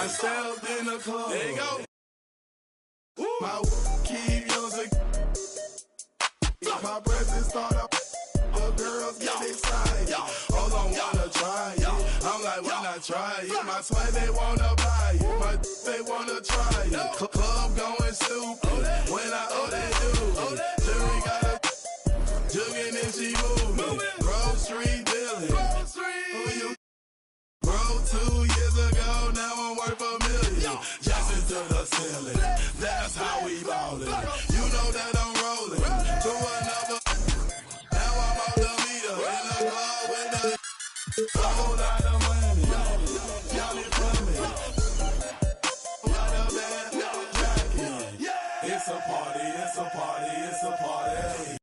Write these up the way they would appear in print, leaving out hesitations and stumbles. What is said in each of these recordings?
stepped in the club. There you go. My keep using. My presence start up. The girls get excited. Hold on, wanna try it. I'm like, why not try it? My swag, they wanna buy it. My they wanna try it. Club going stupid. When they do. Jury got a jugging and she moving. Grocery dealing. Who you? Bro, 2 years ago, now I'm worth $1 million. Jumping to the ceiling. That's how we ballin'. You know that I'm rolling to another. Now I'm on the meter in the club with a whole lot of money. Y'all it for me. Got a bad jacket. It's a party, it's a party, it's a party.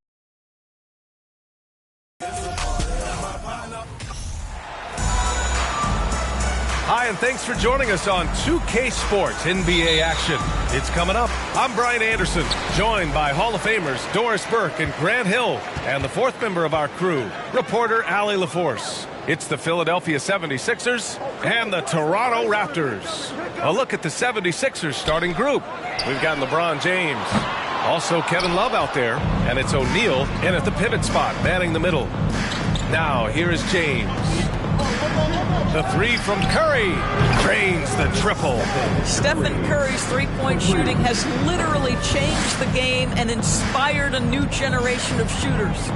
It's a party. My partner. Hi, and thanks for joining us on 2K Sports NBA action. It's coming up. I'm Brian Anderson, joined by Hall of Famers Doris Burke and Grant Hill, and the fourth member of our crew, reporter Allie LaForce. It's the Philadelphia 76ers and the Toronto Raptors. A look at the 76ers starting group. We've got LeBron James, also Kevin Love out there, and it's O'Neal in at the pivot spot, manning the middle. Now, here is James. The three from Curry drains the triple. Stephen Curry's three-point shooting has literally changed the game and inspired a new generation of shooters.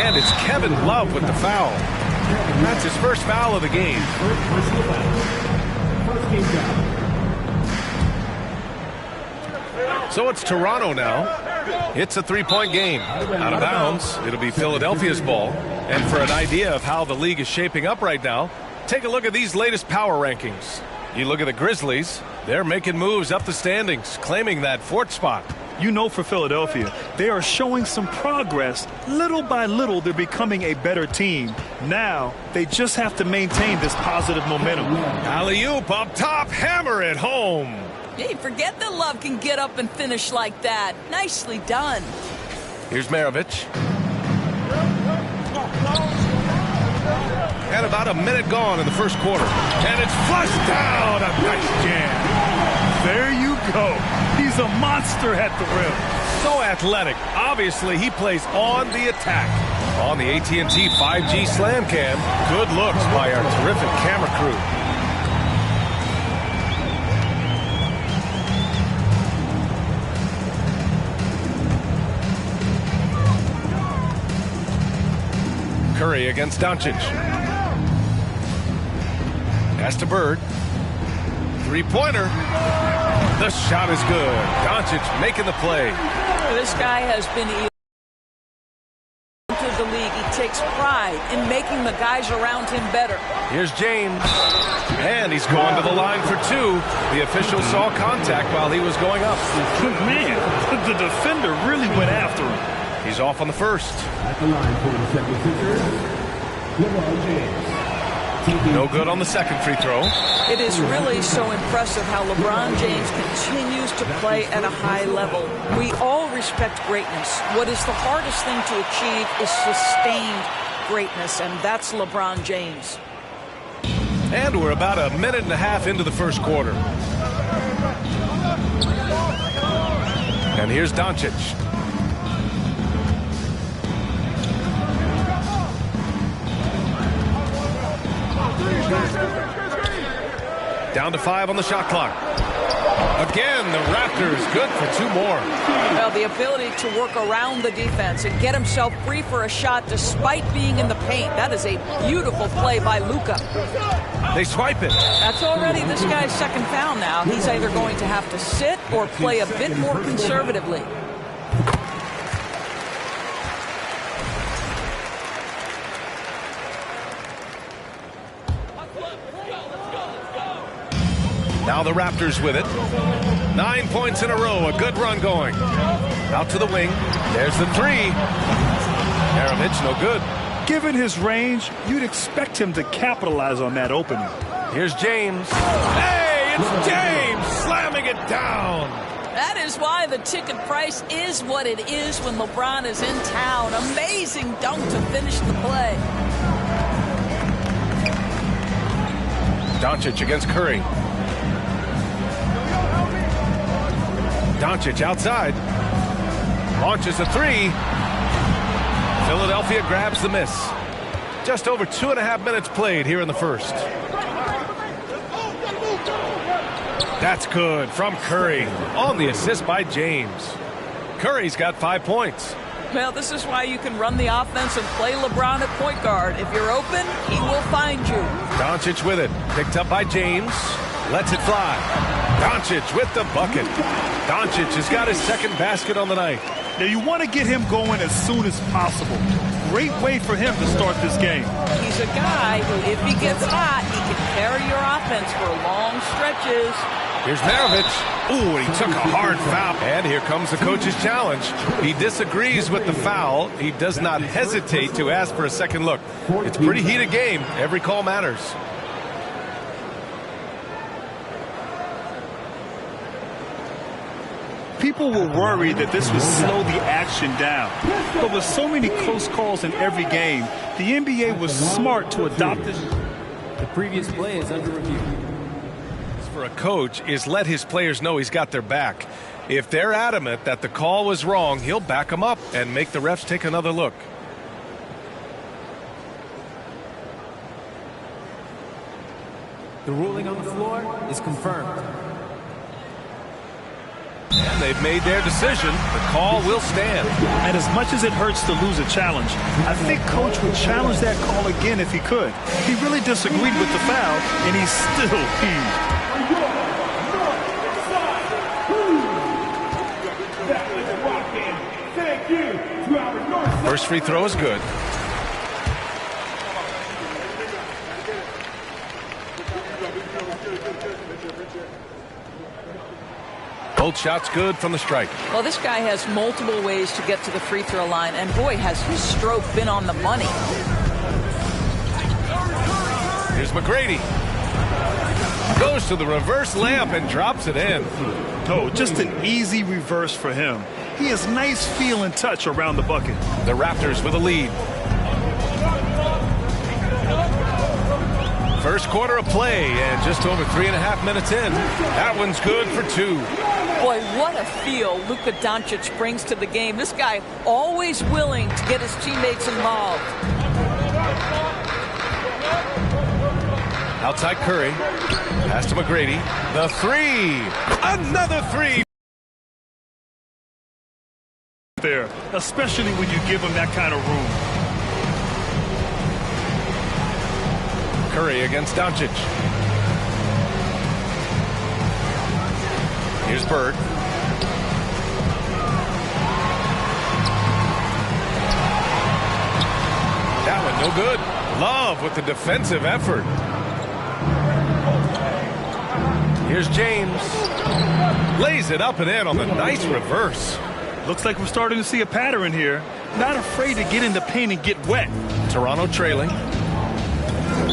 And it's Kevin Love with the foul. That's his first foul of the game. So it's Toronto now. It's a three-point game. Out of bounds, it'll be Philadelphia's ball. And for an idea of how the league is shaping up right now, take a look at these latest power rankings. You look at the Grizzlies, they're making moves up the standings, claiming that fourth spot. You know, for Philadelphia, they are showing some progress. Little by little, they're becoming a better team. Now, they just have to maintain this positive momentum. Alley-oop up top, hammer it home. Hey, forget that Love can get up and finish like that. Nicely done. Here's Maravich. And about a minute gone in the first quarter. And it's flushed down. A nice jam. There you go. He's a monster at the rim. So athletic. Obviously, he plays on the attack. On the AT&T 5G Slam Cam, good looks by our terrific camera crew. Curry against Doncic. Pass to Bird. Three-pointer. The shot is good. Doncic making the play. This guy has been into the league. He takes pride in making the guys around him better. Here's James. And he's going to the line for two. The official saw contact while he was going up. Man, the defender really went after him. He's off on the first. At the line for the 76ers, LeBron James. No good on the second free throw. It is really so impressive how LeBron James continues to play at a high level. We all respect greatness. What is the hardest thing to achieve is sustained greatness, and that's LeBron James. And we're about a minute and a half into the first quarter. And here's Doncic. Down to 5 on the shot clock. Again, the Raptors good for two more. Well, the ability to work around the defense and get himself free for a shot despite being in the paint. That is a beautiful play by Luka. They swipe it. That's already this guy's second foul now. He's either going to have to sit or play a bit more conservatively. Now the Raptors with it. 9 points in a row. A good run going. Out to the wing. There's the three. Maravich, no good. Given his range, you'd expect him to capitalize on that opening. Here's James. Hey, it's James slamming it down. That is why the ticket price is what it is when LeBron is in town. Amazing dunk to finish the play. Doncic against Curry. Doncic outside. Launches a three. Philadelphia grabs the miss. Just over 2.5 minutes played here in the first. That's good from Curry on the assist by James. Curry's got 5 points. Well, this is why you can run the offense and play LeBron at point guard. If you're open, he will find you. Doncic with it. Picked up by James. Lets it fly. Doncic with the bucket. Doncic has got his second basket on the night. Now you want to get him going as soon as possible. Great way for him to start this game. He's a guy who, if he gets hot, he can carry your offense for long stretches. Here's Maravich. Ooh, and he took a hard foul. And here comes the coach's challenge. He disagrees with the foul. He does not hesitate to ask for a second look. It's a pretty heated game. Every call matters. People were worried that this would slow the action down. But with so many close calls in every game, the NBA was smart to adopt this. The previous play is under review. For a coach is let his players know he's got their back. If they're adamant that the call was wrong, he'll back them up and make the refs take another look. The ruling on the floor is confirmed. And they've made their decision. The call will stand. And as much as it hurts to lose a challenge, I think Coach would challenge that call again if he could. He really disagreed with the foul, and he's still peeved. First free throw is good. Both shots good from the strike. Well, this guy has multiple ways to get to the free throw line, and boy, has his stroke been on the money. Here's McGrady. Goes to the reverse layup and drops it in. Oh, just an easy reverse for him. He has nice feel and touch around the bucket. The Raptors with a lead. First quarter of play, and just over 3.5 minutes in. That one's good for 2. Boy, what a feel Luka Doncic brings to the game. This guy always willing to get his teammates involved. Outside Curry. Pass to McGrady. The three. Another three. There, especially when you give him that kind of room. Curry against Doncic. Here's Bird. That one no good. Love with the defensive effort. Here's James. Lays it up and in on the nice reverse. Looks like we're starting to see a pattern here. Not afraid to get in the paint and get wet. Toronto trailing.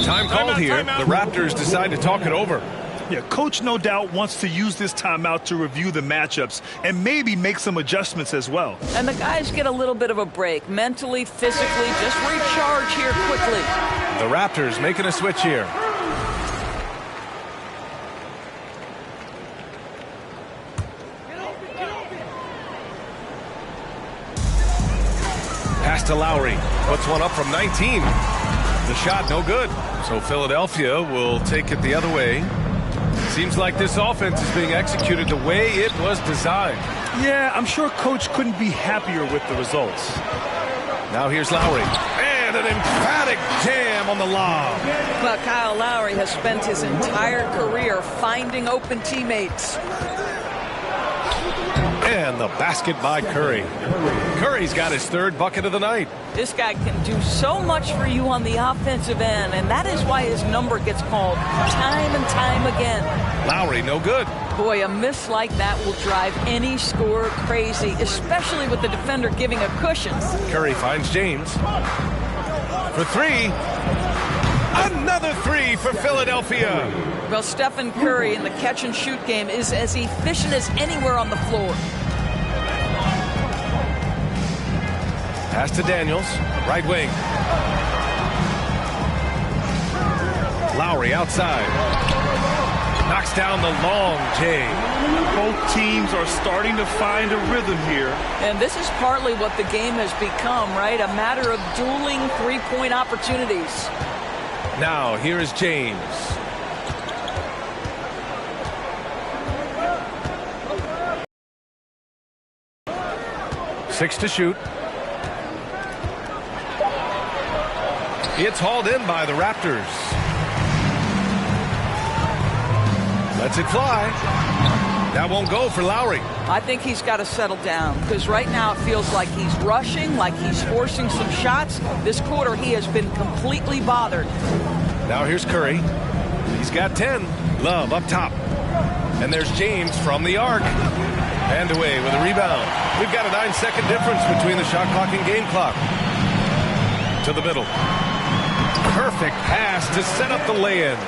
Time called here. The Raptors decide to talk it over. Yeah, Coach no doubt wants to use this timeout to review the matchups and maybe make some adjustments as well. And the guys get a little bit of a break. Mentally, physically, just recharge here quickly. The Raptors making a switch here. Pass to Lowry. Puts one up from 19. The shot no good. So Philadelphia will take it the other way. Seems like this offense is being executed the way it was designed. Yeah, I'm sure Coach couldn't be happier with the results. Now here's Lowry. And an emphatic jam on the lob. But Kyle Lowry has spent his entire career finding open teammates. And the basket by Curry. Curry's got his third bucket of the night. This guy can do so much for you on the offensive end, and that is why his number gets called time and time again. Lowry, no good. Boy, a miss like that will drive any scorer crazy, especially with the defender giving a cushion. Curry finds James. For three. Another three for Philadelphia. Well, Stephen Curry in the catch-and-shoot game is as efficient as anywhere on the floor. Pass to Daniels, right wing. Lowry outside. Knocks down the long J. Both teams are starting to find a rhythm here. And this is partly what the game has become, right? A matter of dueling three-point opportunities. Now, here is James. Six to shoot. It's hauled in by the Raptors. Lets it fly. That won't go for Lowry. I think he's got to settle down because right now it feels like he's rushing, like he's forcing some shots. This quarter he has been completely bothered. Now here's Curry. He's got 10. Love up top. And there's James from the arc. And away with a rebound. We've got a 9-second difference between the shot clock and game clock. To the middle. Perfect pass to set up the lay-in.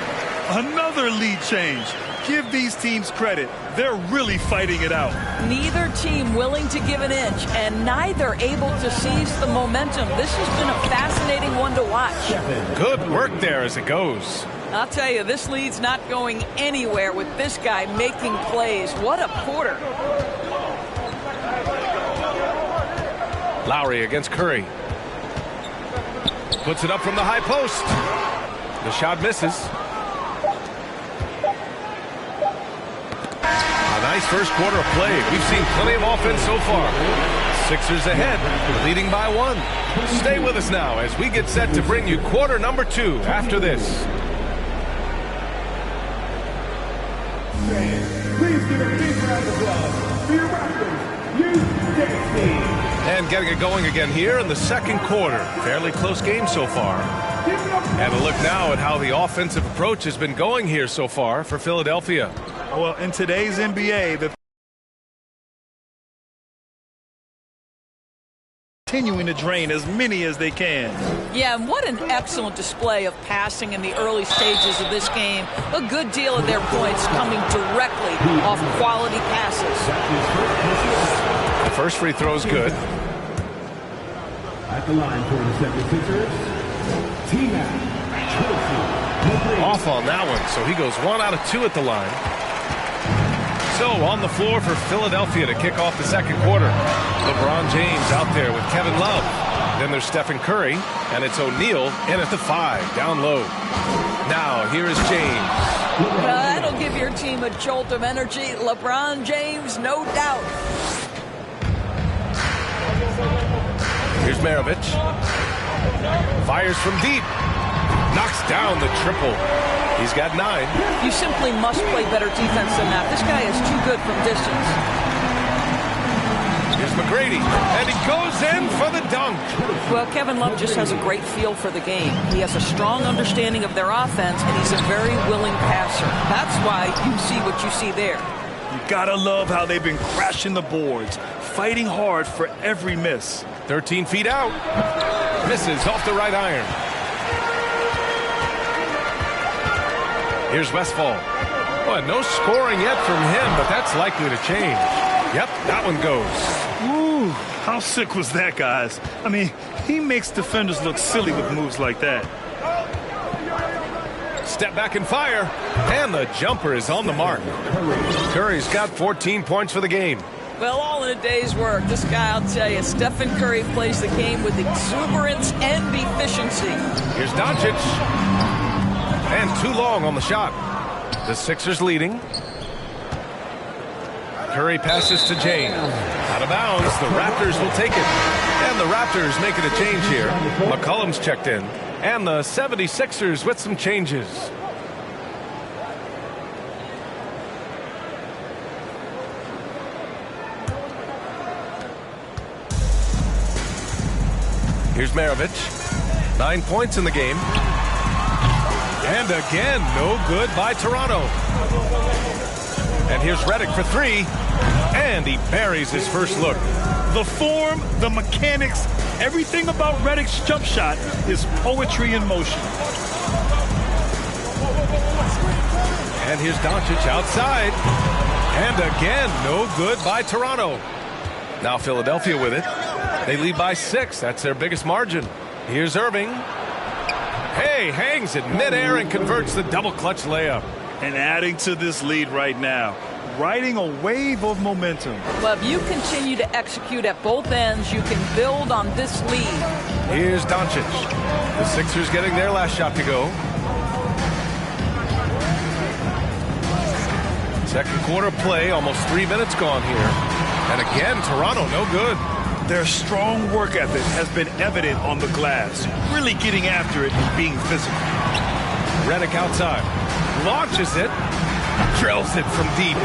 Another lead change. Give these teams credit. They're really fighting it out. Neither team willing to give an inch, and neither able to seize the momentum. This has been a fascinating one to watch. Good work there as it goes. I'll tell you, this lead's not going anywhere with this guy making plays. What a quarter. Lowry against Curry. Puts it up from the high post. The shot misses. A nice first quarter of play. We've seen plenty of offense so far. Sixers ahead, leading by 1. Stay with us now as we get set to bring you quarter number 2 after this. Please give a big round of applause for your Raptors, Years team. And getting it going again here in the second quarter. Fairly close game so far. And a look now at how the offensive approach has been going here so far for Philadelphia. Well, in today's NBA, the continuing to drain as many as they can. Yeah, and what an excellent display of passing in the early stages of this game. A good deal of their points coming directly off quality passes. The first free throw is good. At the line for the 76ers, T-Mac. Off on that one, so he goes 1 out of 2 at the line. So on the floor for Philadelphia to kick off the second quarter. LeBron James out there with Kevin Love. Then there's Stephen Curry, and it's O'Neal in at the 5, down low. Now here is James. That'll give your team a jolt of energy. LeBron James, no doubt. Here's Maravich. Fires from deep. Knocks down the triple. He's got 9. You simply must play better defense than that. This guy is too good from distance. Here's McGrady, and he goes in for the dunk. Well, Kevin Love just has a great feel for the game. He has a strong understanding of their offense, and he's a very willing passer. That's why you see what you see there. You gotta love how they've been crashing the boards, fighting hard for every miss. 13 feet out. Misses off the right iron. Here's Westfall. Well, no scoring yet from him, but that's likely to change. Yep, that one goes. Ooh, how sick was that, guys? I mean, he makes defenders look silly with moves like that. Step back and fire, and the jumper is on the mark. Curry's got 14 points for the game. Well, all in a day's work. This guy, I'll tell you, Stephen Curry plays the game with exuberance and efficiency. Here's Doncic. And too long on the shot. The Sixers leading. Curry passes to James. Out of bounds, the Raptors will take it. And the Raptors making a change here. McCollum's checked in. And the 76ers with some changes. Here's Maravich. 9 points in the game. And again, no good by Toronto. And here's Redick for 3. And he buries his first look. The form, the mechanics, everything about Redick's jump shot is poetry in motion. And here's Doncic outside. And again, no good by Toronto. Now Philadelphia with it. They lead by 6. That's their biggest margin. Here's Irving. Hey, hangs in midair and converts the double clutch layup. And adding to this lead right now, riding a wave of momentum. Well, if you continue to execute at both ends, you can build on this lead. Here's Doncic. The Sixers getting their last shot to go. Second quarter play, almost 3 minutes gone here. And again, Toronto, no good. Their strong work ethic has been evident on the glass, really getting after it and being physical. Redick outside, launches it, drills it from deep.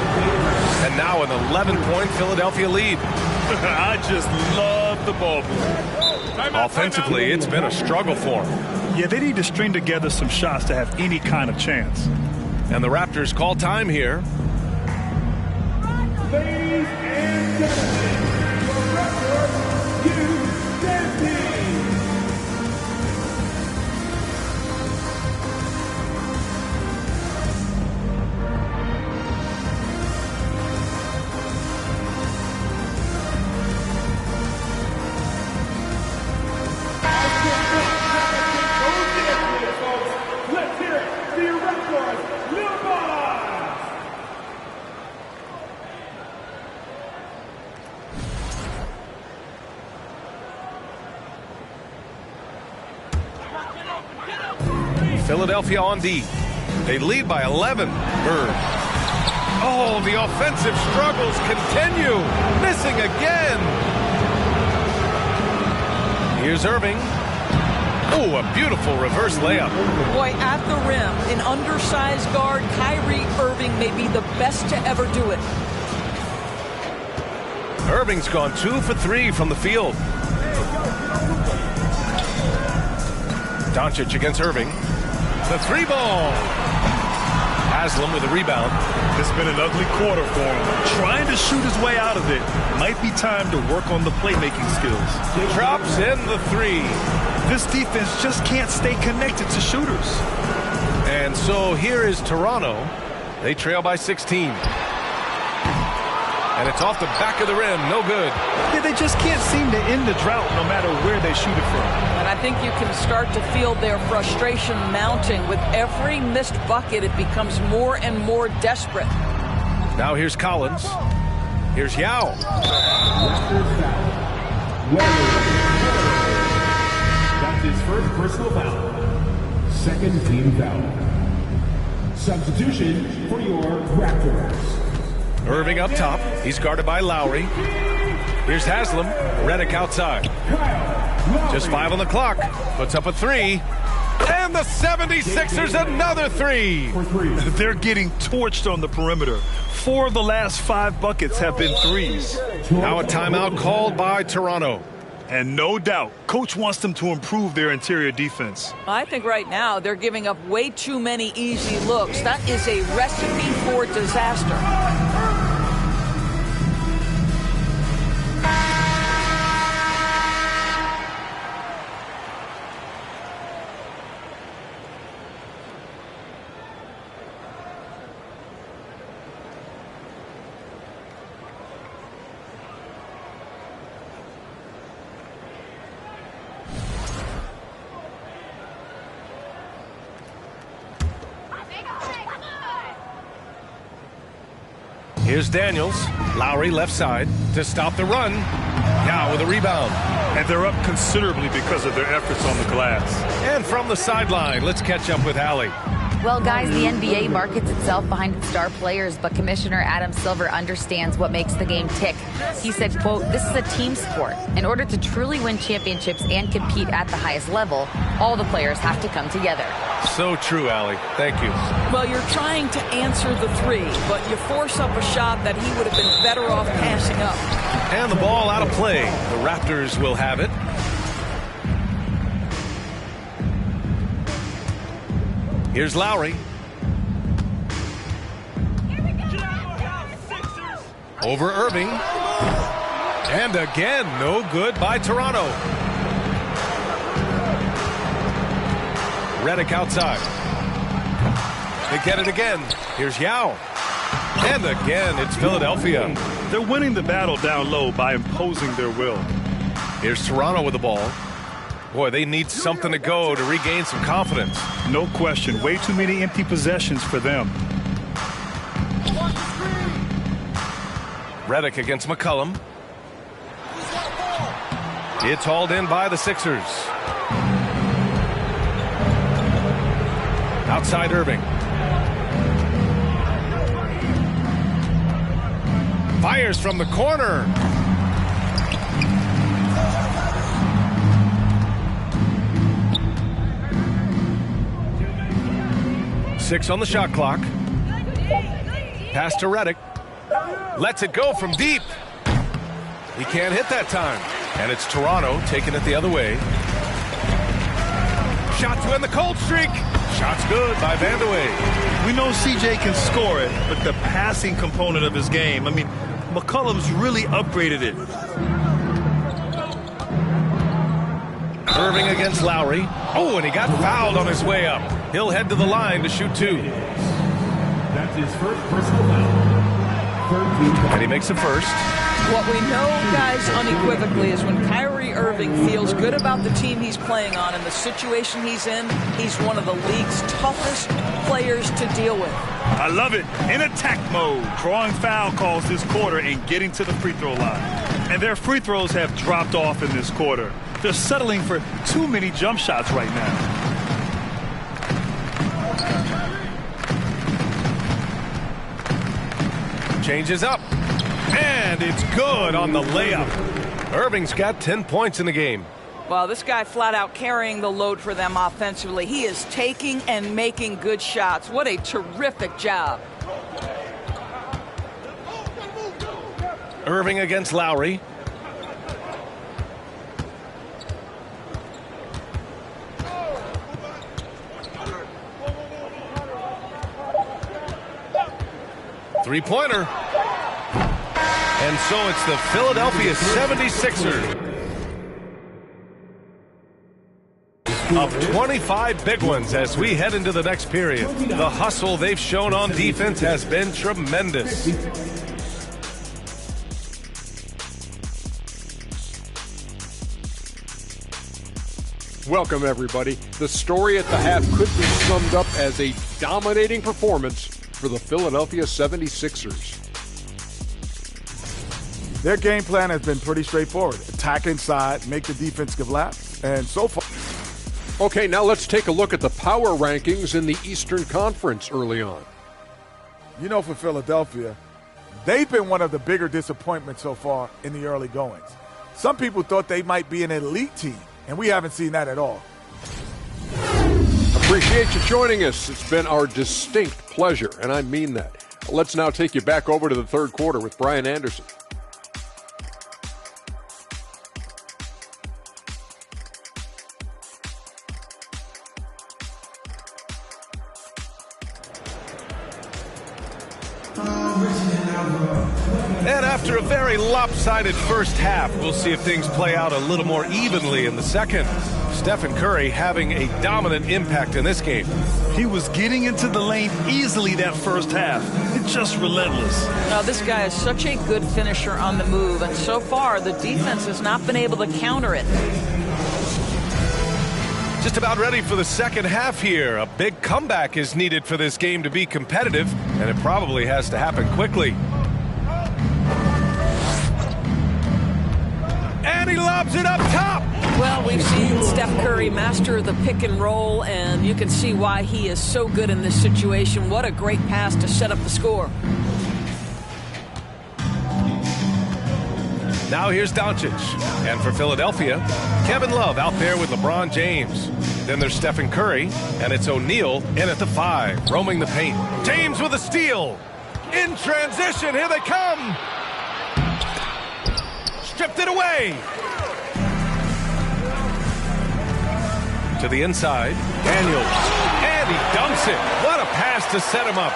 And now an 11-point Philadelphia lead. I just love the ball movement. Offensively, it's been a struggle for them. Yeah, they need to string together some shots to have any kind of chance. And the Raptors call time here. Ladies and gentlemen, your Raptors, you dancing. Let's hear it for your Raptors, Little Boss! Philadelphia on D. They lead by 11. Bird. Oh, the offensive struggles continue. Missing again. Here's Irving. Oh, a beautiful reverse layup. Boy, at the rim, an undersized guard, Kyrie Irving may be the best to ever do it. Irving's gone 2 for 3 from the field. Doncic against Irving. The 3-ball. Haslam with a rebound. It's been an ugly quarter for him. Trying to shoot his way out of it. Might be time to work on the playmaking skills. Drops in the 3. This defense just can't stay connected to shooters. And so here is Toronto. They trail by 16. And it's off the back of the rim. No good. Yeah, they just can't seem to end the drought no matter where they shoot it from. And I think you can start to feel their frustration mounting. With every missed bucket, it becomes more and more desperate. Now here's Collins. Here's Yao. That's his first personal foul. Second team foul. Substitution for your Raptors. Irving up top. He's guarded by Lowry. Here's Haslam. Redick outside. Just 5 on the clock. Puts up a 3. And the 76ers another 3. They're getting torched on the perimeter. 4 of the last 5 buckets have been threes. Now a timeout called by Toronto. And no doubt, coach wants them to improve their interior defense. I think right now they're giving up way too many easy looks. That is a recipe for disaster. Here's Daniels. Lowry left side to stop the run. Now with a rebound. And they're up considerably because of their efforts on the glass. And from the sideline, let's catch up with Allie. Well, guys, the NBA markets itself behind its star players, but Commissioner Adam Silver understands what makes the game tick. He said, quote, "This is a team sport. In order to truly win championships and compete at the highest level, all the players have to come together." So true, Allie. Thank you. Well, you're trying to answer the 3, but you force up a shot that he would have been better off passing up. And the ball out of play. The Raptors will have it. Here's Lowry. Over Irving. And again, no good by Toronto. Redick outside. They get it again. Here's Yao. And again, it's Philadelphia. They're winning the battle down low by imposing their will. Here's Toronto with the ball. Boy, they need something to go to regain some confidence. No question. Way too many empty possessions for them. Redick against McCollum. It's hauled in by the Sixers. Outside Irving. Fires from the corner. Six on the shot clock. Pass to Redick. Lets it go from deep. He can't hit that time. And it's Toronto taking it the other way. Shot to end the cold streak. Shot's good by Vandeweghe. We know CJ can score it, but the passing component of his game, I mean, McCollum's really upgraded it. Irving against Lowry. Oh, and he got fouled on his way up. He'll head to the line to shoot two. That's his first personal foul. And he makes the first. What we know, guys, unequivocally, is when Kyrie Irving feels good about the team he's playing on and the situation he's in, he's one of the league's toughest players to deal with. I love it. In attack mode, drawing foul calls this quarter and getting to the free throw line. And their free throws have dropped off in this quarter. They're settling for too many jump shots right now. Changes up. And it's good on the layup. Irving's got 10 points in the game. Well, this guy flat out carrying the load for them offensively. He is taking and making good shots. What a terrific job. Irving against Lowry. Three-pointer. And so it's the Philadelphia 76ers. Of 25 big ones as we head into the next period. The hustle they've shown on defense has been tremendous. Welcome, everybody. The story at the half could be summed up as a dominating performance for the Philadelphia 76ers. Their game plan has been pretty straightforward. Attack inside, make the defense give laps, and so far. Okay, now let's take a look at the power rankings in the Eastern Conference early on. You know, for Philadelphia, they've been one of the bigger disappointments so far in the early goings. Some people thought they might be an elite team, and we haven't seen that at all. Appreciate you joining us. It's been our distinct pleasure, and I mean that. Let's now take you back over to the third quarter with Brian Anderson. And after a very lopsided first half, we'll see if things play out a little more evenly in the second. Stephen Curry having a dominant impact in this game. He was getting into the lane easily that first half. It's just relentless. Now, this guy is such a good finisher on the move, and so far the defense has not been able to counter it. Just about ready for the second half here. A big comeback is needed for this game to be competitive, and it probably has to happen quickly. And he lobs it up top. Well, we've seen Steph Curry master the pick and roll, and you can see why he is so good in this situation. What a great pass to set up the score. Now here's Doncic. And for Philadelphia, Kevin Love out there with LeBron James. Then there's Stephen Curry, and it's O'Neal in at the 5, roaming the paint. James with a steal. In transition, here they come. Stripped it away. To the inside, Daniels. And he dunks it. What a pass to set him up.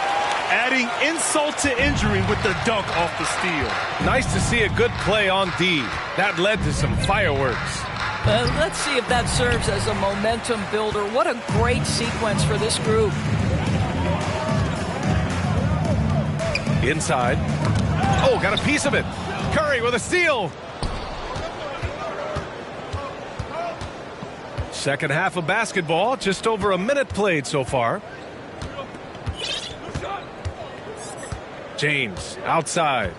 Adding insult to injury with the dunk off the steal. Nice to see a good play on D. That led to some fireworks. Let's see if that serves as a momentum builder. What a great sequence for this group. Inside. Oh, got a piece of it. Curry with a steal. Second half of basketball, just over a minute played so far. James outside.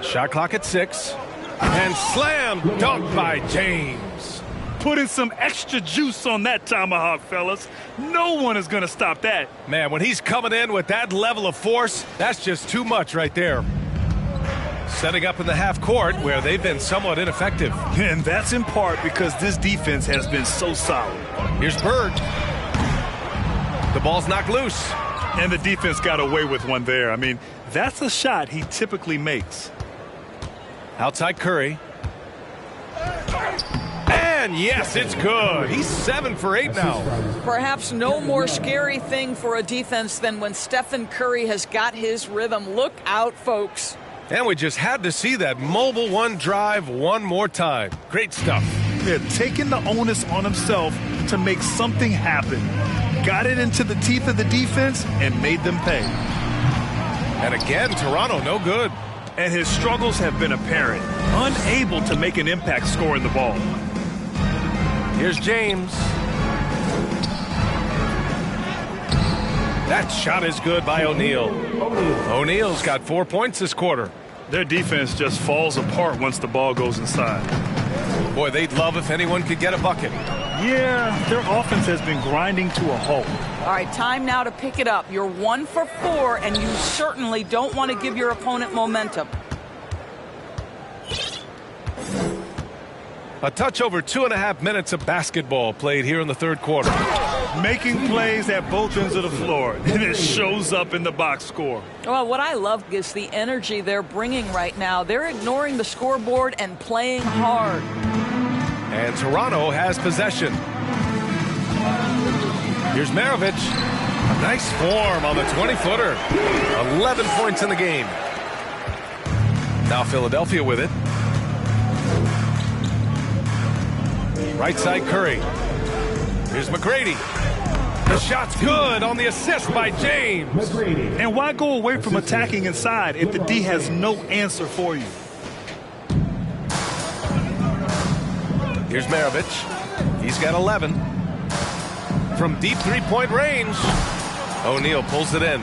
Shot clock at 6. And slam dunk by James. Putting some extra juice on that tomahawk, fellas. No one is going to stop that. Man, when he's coming in with that level of force, that's just too much right there. Setting up in the half court where they've been somewhat ineffective. And that's in part because this defense has been so solid. Here's Bird. The ball's knocked loose. And the defense got away with one there. I mean, that's a shot he typically makes. Outside Curry. And yes, it's good. He's 7 for 8 now. Perhaps no more scary thing for a defense than when Stephen Curry has got his rhythm. Look out, folks. And we just had to see that mobile one drive one more time. Great stuff. Yeah, taking the onus on himself to make something happen. Got it into the teeth of the defense and made them pay. And again, Toronto no good. And his struggles have been apparent. Unable to make an impact scoring the ball. Here's James. That shot is good by O'Neal. O'Neal's got 4 points this quarter. Their defense just falls apart once the ball goes inside. Boy, they'd love if anyone could get a bucket. Yeah, their offense has been grinding to a halt. All right, time now to pick it up. You're 1 for 4, and you certainly don't want to give your opponent momentum. A touch over 2.5 minutes of basketball played here in the third quarter. Making plays at both ends of the floor, and it shows up in the box score. Well, what I love is the energy they're bringing right now. They're ignoring the scoreboard and playing hard. And Toronto has possession. Here's Maravich. A nice form on the 20-footer. 11 points in the game. Now Philadelphia with it. Right side Curry. Here's McGrady. The shot's good on the assist by James. And why go away from attacking inside if the D has no answer for you? Here's Maravich. He's got 11. From deep three-point range. O'Neal pulls it in.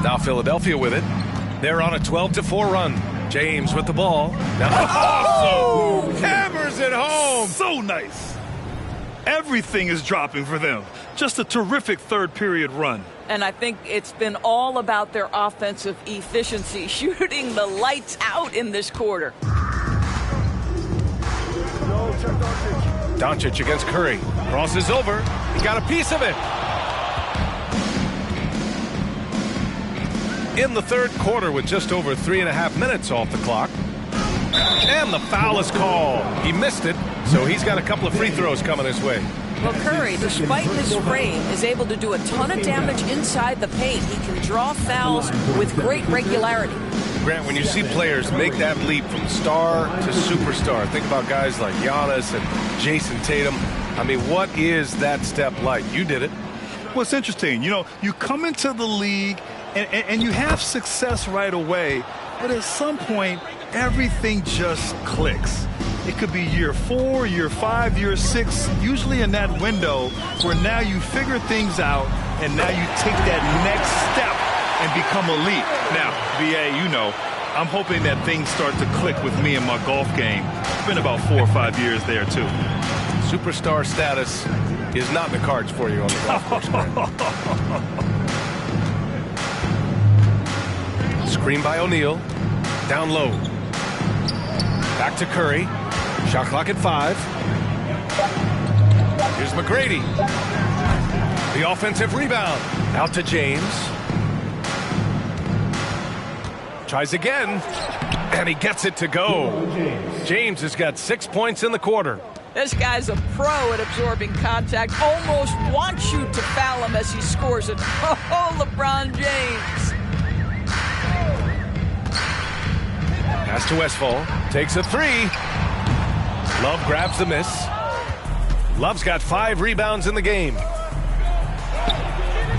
Now Philadelphia with it. They're on a 12-4 run. James with the ball. Now, hammers it home. So nice. Everything is dropping for them. Just a terrific third period run. And I think it's been all about their offensive efficiency, shooting the lights out in this quarter. Doncic against Curry. Crosses over. He got a piece of it. In the third quarter with just over 3.5 minutes off the clock. And the foul is called. He missed it, so he's got a couple of free throws coming his way. Well, Curry, despite his frame, is able to do a ton of damage inside the paint. He can draw fouls with great regularity. Grant, when you see players make that leap from star to superstar, think about guys like Giannis and Jason Tatum. I mean, what is that step like? You did it. Well, it's interesting. You know, you come into the league and you have success right away, but at some point, everything just clicks. It could be year 4, year 5, year 6, usually in that window where now you figure things out and now you take that next step and become elite. Now, BA, you know, I'm hoping that things start to click with me in my golf game. It's been about 4 or 5 years there, too. Superstar status is not in the cards for you on the golf course. Screen by O'Neal. Down low. Back to Curry. Shot clock at 5. Here's McGrady. The offensive rebound. Out to James. Tries again. And he gets it to go. James has got 6 points in the quarter. This guy's a pro at absorbing contact. Almost wants you to foul him as he scores it. Oh, LeBron James. Pass to Westfall. Takes a 3. Love grabs the miss. Love's got 5 rebounds in the game.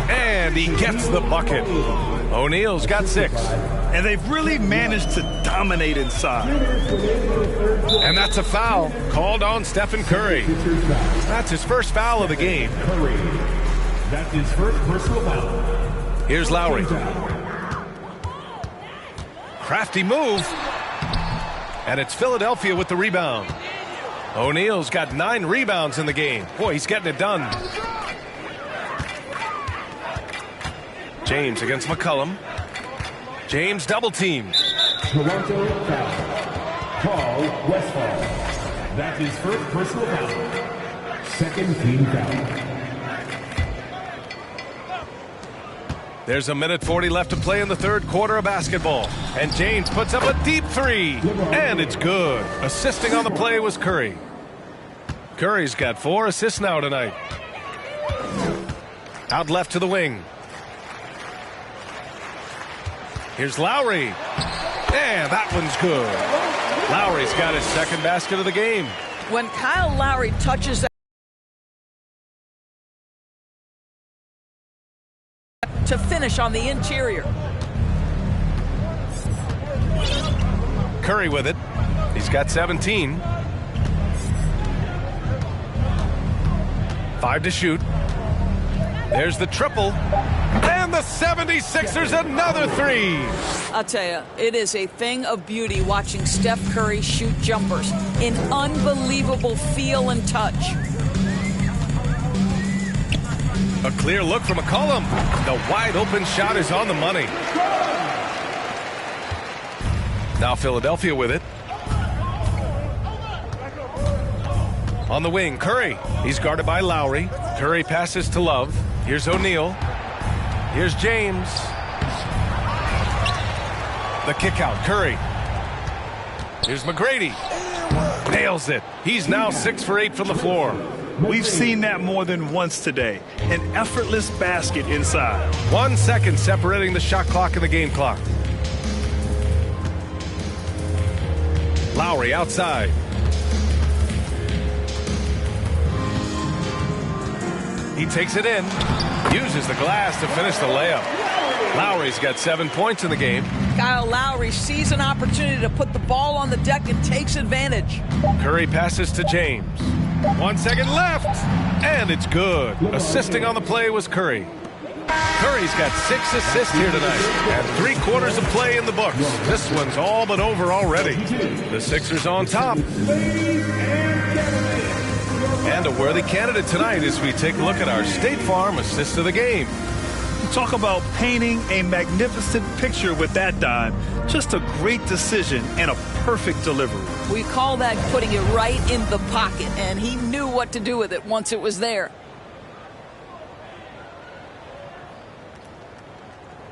And he gets the bucket. O'Neal's got 6. And they've really managed to dominate inside. And that's a foul called on Stephen Curry. That's his first foul of the game. Curry. That's his first personal foul. Here's Lowry. Crafty move. And it's Philadelphia with the rebound. O'Neal's got 9 rebounds in the game. Boy, he's getting it done. James against McCollum. James double teamed. Toronto foul. Paul Westphal. That's his first personal foul. Second team foul. There's 1:40 left to play in the third quarter of basketball. And James puts up a deep 3. And it's good. Assisting on the play was Curry. Curry's got 4 assists now tonight. Out left to the wing. Here's Lowry. And that one's good. Lowry's got his second basket of the game. When Kyle Lowry touches that to finish on the interior. Curry with it. He's got 17. 5 to shoot. There's the triple. And the 76ers another 3. I'll tell you, it is a thing of beauty watching Steph Curry shoot jumpers. An unbelievable feel and touch. A clear look from McCollum. The wide open shot is on the money. Now Philadelphia with it. On the wing, Curry. He's guarded by Lowry. Curry passes to Love. Here's O'Neal. Here's James. The kick out, Curry. Here's McGrady. Nails it. He's now 6 for 8 from the floor. We've seen that more than once today. An effortless basket inside. 1 second separating the shot clock and the game clock. Lowry outside. He takes it in. Uses the glass to finish the layup. Lowry's got 7 points in the game. Kyle Lowry sees an opportunity to put the ball on the deck and takes advantage. Curry passes to James. 1 second left. And it's good. Assisting on the play was Curry. Curry's got 6 assists here tonight. And 3 quarters of play in the books. This one's all but over already. The Sixers on top. And a worthy candidate tonight as we take a look at our State Farm assist of the game. Talk about painting a magnificent picture with that dime. Just a great decision and a perfect delivery. We call that putting it right in the pocket, and he knew what to do with it once it was there.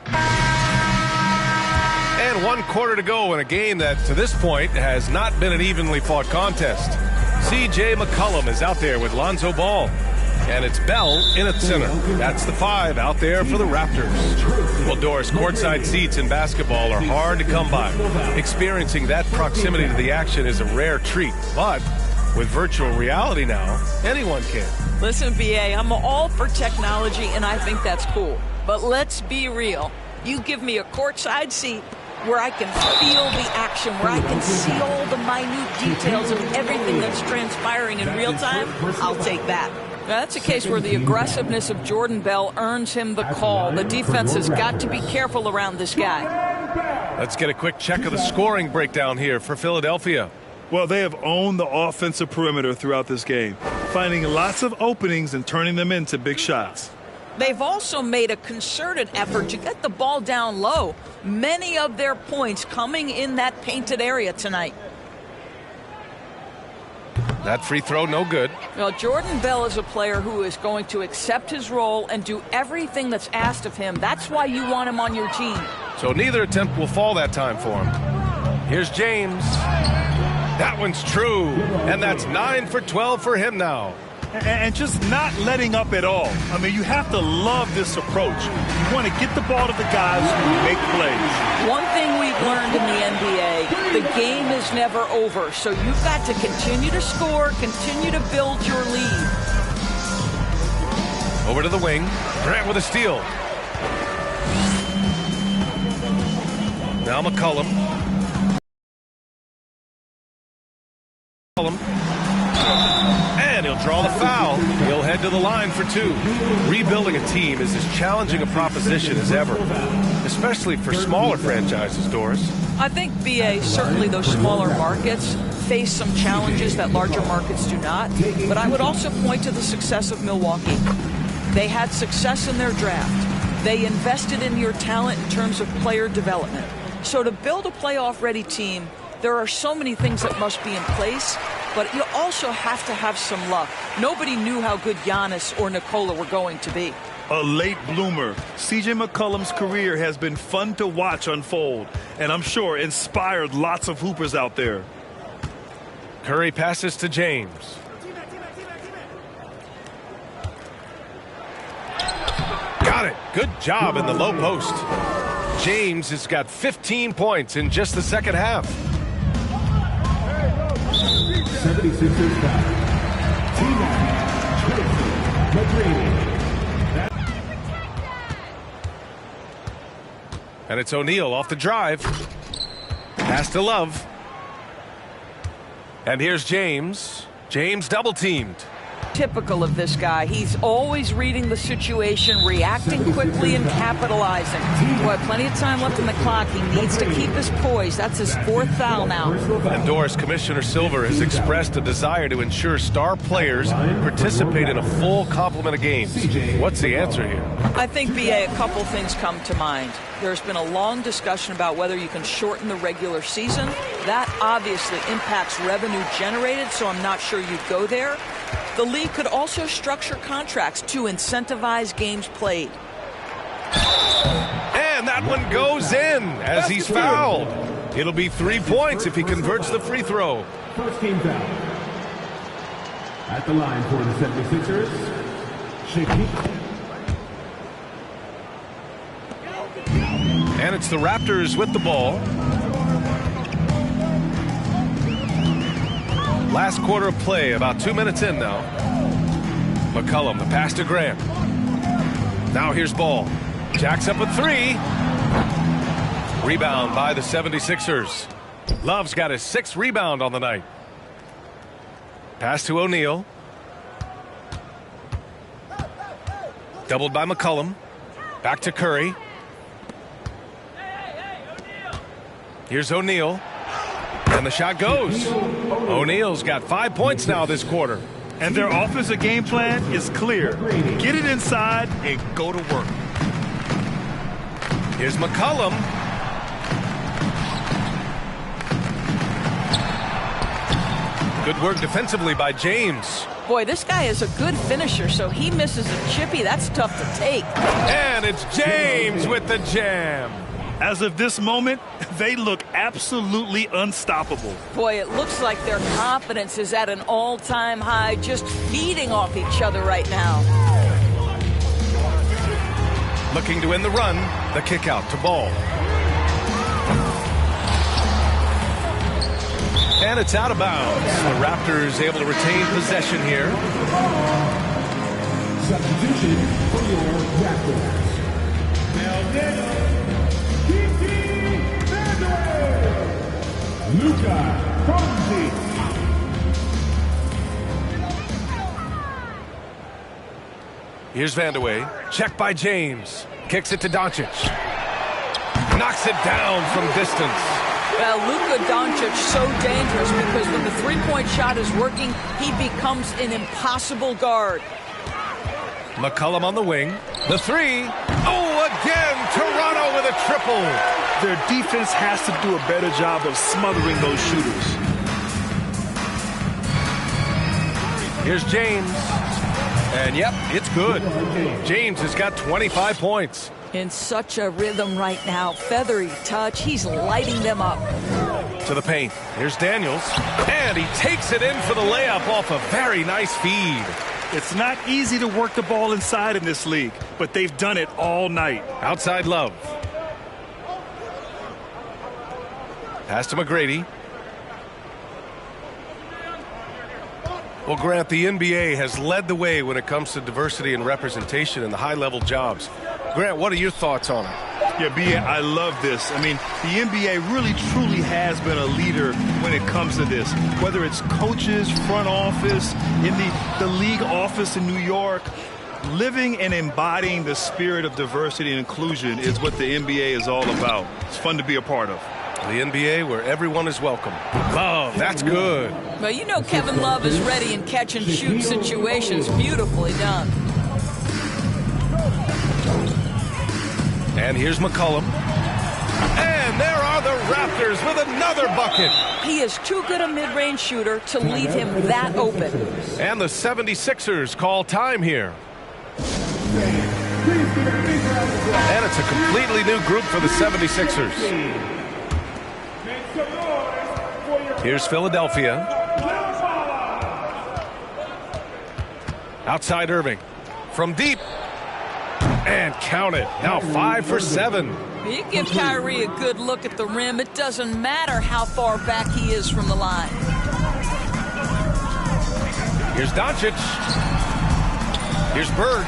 And 1 quarter to go in a game that to this point has not been an evenly fought contest. C.J. McCollum is out there with Lonzo Ball. And it's Bell in at center. That's the 5 out there for the Raptors. Well, Doris, courtside seats in basketball are hard to come by. Experiencing that proximity to the action is a rare treat. But with virtual reality now, anyone can. Listen, B.A., I'm all for technology, and I think that's cool. But let's be real. You give me a courtside seat where I can feel the action, where I can see all the minute details of everything that's transpiring in real time, I'll take that. Now, that's a case where the aggressiveness of Jordan Bell earns him the call. The defense has got to be careful around this guy. Let's get a quick check of the scoring breakdown here for Philadelphia. Well, they have owned the offensive perimeter throughout this game, finding lots of openings and turning them into big shots. They've also made a concerted effort to get the ball down low. Many of their points coming in that painted area tonight. That free throw, no good. Well, Jordan Bell is a player who is going to accept his role and do everything that's asked of him. That's why you want him on your team. So neither attempt will fall that time for him. Here's James. That one's true. And that's 9 for 12 for him now. And just not letting up at all. I mean, you have to love this approach. You want to get the ball to the guys who make plays. One thing we've learned in the NBA, the game is never over. So you've got to continue to score, continue to build your lead. Over to the wing. Grant with a steal. Now McCollum. And he'll draw the foul. He'll head to the line for two. Rebuilding a team is as challenging a proposition as ever, especially for smaller franchises, Doris. I think, BA, certainly those smaller markets face some challenges that larger markets do not. But I would also point to the success of Milwaukee. They had success in their draft. They invested in your talent in terms of player development. So to build a playoff-ready team, there are so many things that must be in place, but you also have to have some luck. Nobody knew how good Giannis or Nikola were going to be. A late bloomer. C.J. McCollum's career has been fun to watch unfold, and I'm sure inspired lots of hoopers out there. Curry passes to James. Got it. Good job in the low post. James has got 15 points in just the second half. 76ers foul. And it's O'Neal off the drive. Pass to Love. And here's James. James double teamed. Typical of this guy. He's always reading the situation, reacting quickly and capitalizing. Boy, plenty of time left in the clock. He needs to keep his poise. That's his fourth foul now. And Doris, Commissioner Silver has expressed a desire to ensure star players participate in a full complement of games. What's the answer here? I think, BA, a couple things come to mind. There's been a long discussion about whether you can shorten the regular season. That obviously impacts revenue generated, so I'm not sure you'd go there. The league could also structure contracts to incentivize games played. And that one goes in as he's fouled. It'll be 3 points if he converts the free throw. First team foul. At the line for the 76ers, Shaquille. And it's the Raptors with the ball. Last quarter of play, about 2 minutes in now. McCollum, the pass to Grant. Now here's Ball. Jacks up a three. Rebound by the 76ers. Love's got his 6th rebound on the night. Pass to O'Neal. Doubled by McCollum. Back to Curry. Here's O'Neal. And the shot goes. O'Neal's got 5 points now this quarter. And their offensive game plan is clear. Get it inside and go to work. Here's McCollum. Good work defensively by James. Boy, this guy is a good finisher, so he misses a chippy. That's tough to take. And it's James with the jam. As of this moment, they look absolutely unstoppable. Boy, it looks like their confidence is at an all-time high, just feeding off each other right now. Looking to win the run, the kick out to Ball. And it's out of bounds. The Raptors able to retain possession here. Substitution for your Raptors. Now this. Luka Doncic. Here's Vandeweghe. Check by James. Kicks it to Doncic. Knocks it down from distance. Well, Luka Doncic so dangerous because when the three-point shot is working, he becomes an impossible guard. McCollum on the wing. The three. Oh, again, Toronto with a triple. Their defense has to do a better job of smothering those shooters. Here's James. And yep, it's good. James has got 25 points. In such a rhythm right now. Feathery touch. He's lighting them up. To the paint. Here's Daniels. And he takes it in for the layup off a very nice feed. It's not easy to work the ball inside in this league, but they've done it all night. Outside Love. Pass to McGrady. Well, Grant, the NBA has led the way when it comes to diversity and representation in the high-level jobs. Grant, what are your thoughts on it? Yeah, B.A., I love this. I mean, the NBA really, truly has been a leader when it comes to this. Whether it's coaches, front office, in the league office in New York, living and embodying the spirit of diversity and inclusion is what the NBA is all about. It's fun to be a part of. The NBA where everyone is welcome. Love, that's good. Well, you know Kevin Love is ready in catch-and-shoot situations. Beautifully done. And here's McCollum. And there are the Raptors with another bucket. He is too good a mid-range shooter to leave him that open. And the 76ers call time here. And it's a completely new group for the 76ers. Here's Philadelphia. Outside Irving. From deep. And count it. Now 5 for 7. You give Kyrie a good look at the rim. It doesn't matter how far back he is from the line. Here's Doncic. Here's Bird.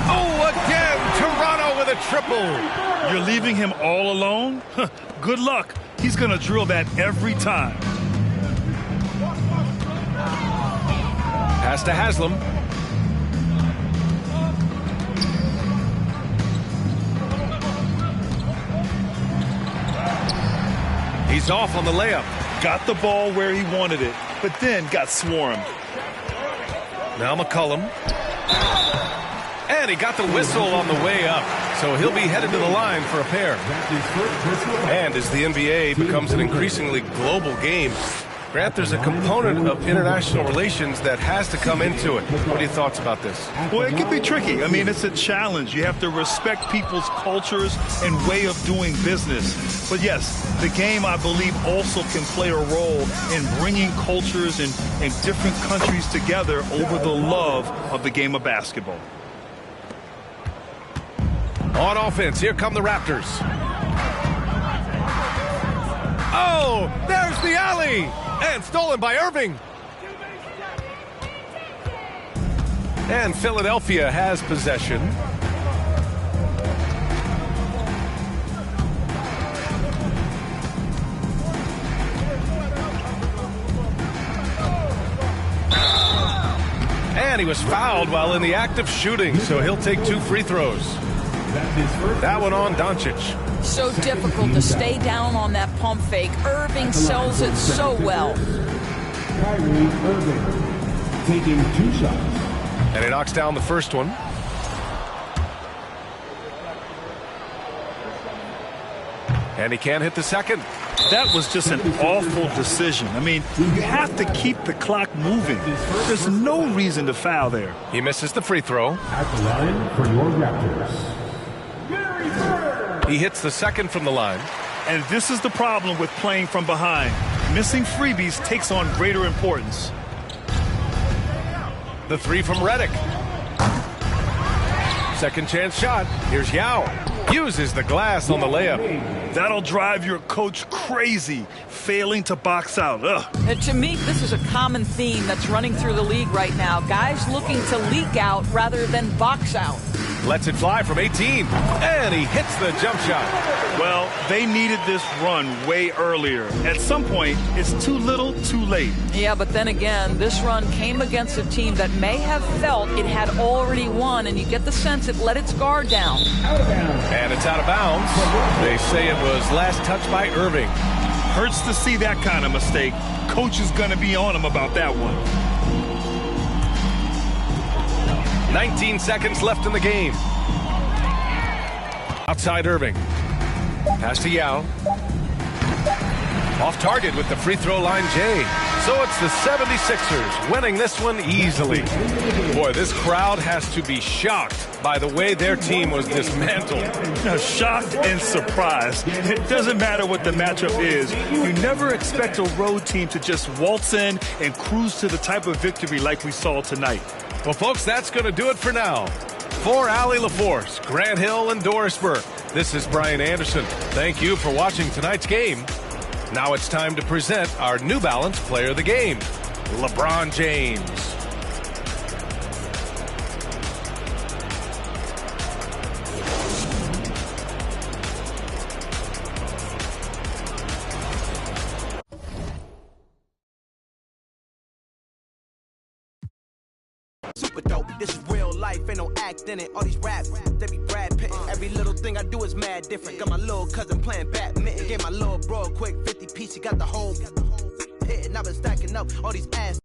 Oh, again, Toronto with a triple. You're leaving him all alone? Good luck. He's going to drill that every time. Pass to Haslam. He's off on the layup. Got the ball where he wanted it, but then got swarmed. Now McCollum. And he got the whistle on the way up. So he'll be headed to the line for a pair. And as the NBA becomes an increasingly global game, Grant, there's a component of international relations that has to come into it. What are your thoughts about this? Well, it can be tricky. I mean, it's a challenge. You have to respect people's cultures and way of doing business. But yes, the game, I believe, also can play a role in bringing cultures and different countries together over the love of the game of basketball. On offense, here come the Raptors. Oh, there's the alley! And stolen by Irving. And Philadelphia has possession. And he was fouled while in the act of shooting, so he'll take 2 free throws. That one on Doncic. So difficult to stay down on that pump fake. Irving sells it so well. Kyrie Irving taking 2 shots. And he knocks down the first one. And he can't hit the second. That was just an awful decision. I mean, you have to keep the clock moving. There's no reason to foul there. He misses the free throw. At the line for your Raptors. He hits the second from the line. And this is the problem with playing from behind. Missing freebies takes on greater importance. The 3 from Redick. Second chance shot. Here's Yao. Uses the glass on the layup. That'll drive your coach crazy, failing to box out. And to me, this is a common theme that's running through the league right now. Guys looking to leak out rather than box out. Lets it fly from 18. And he hits the jump shot. Well, they needed this run way earlier. At some point, it's too little, too late. Yeah, but then again, this run came against a team that may have felt it had already won, and you get the sense it let its guard down. And it's out of bounds. They say it was last touched by Irving. Hurts to see that kind of mistake. Coach is going to be on him about that one. 19 seconds left in the game. Outside Irving. Pass to Yao. Off target with the free throw line, Jay. So it's the 76ers winning this one easily. Boy, this crowd has to be shocked by the way their team was dismantled. Shocked and surprised. It doesn't matter what the matchup is. You never expect a road team to just waltz in and cruise to the type of victory like we saw tonight. Well, folks, that's going to do it for now. For Allie LaForce, Grant Hill, and Doris Burke, this is Brian Anderson. Thank you for watching tonight's game. Now it's time to present our New Balance Player of the Game, LeBron James. But though, this is real life, ain't no act in it. All these raps, they be Brad Pitt. Every little thing I do is mad different. Got my little cousin playing badminton. Gave my little bro a quick 50 piece, he got the whole hit. And I've been stacking up all these ass.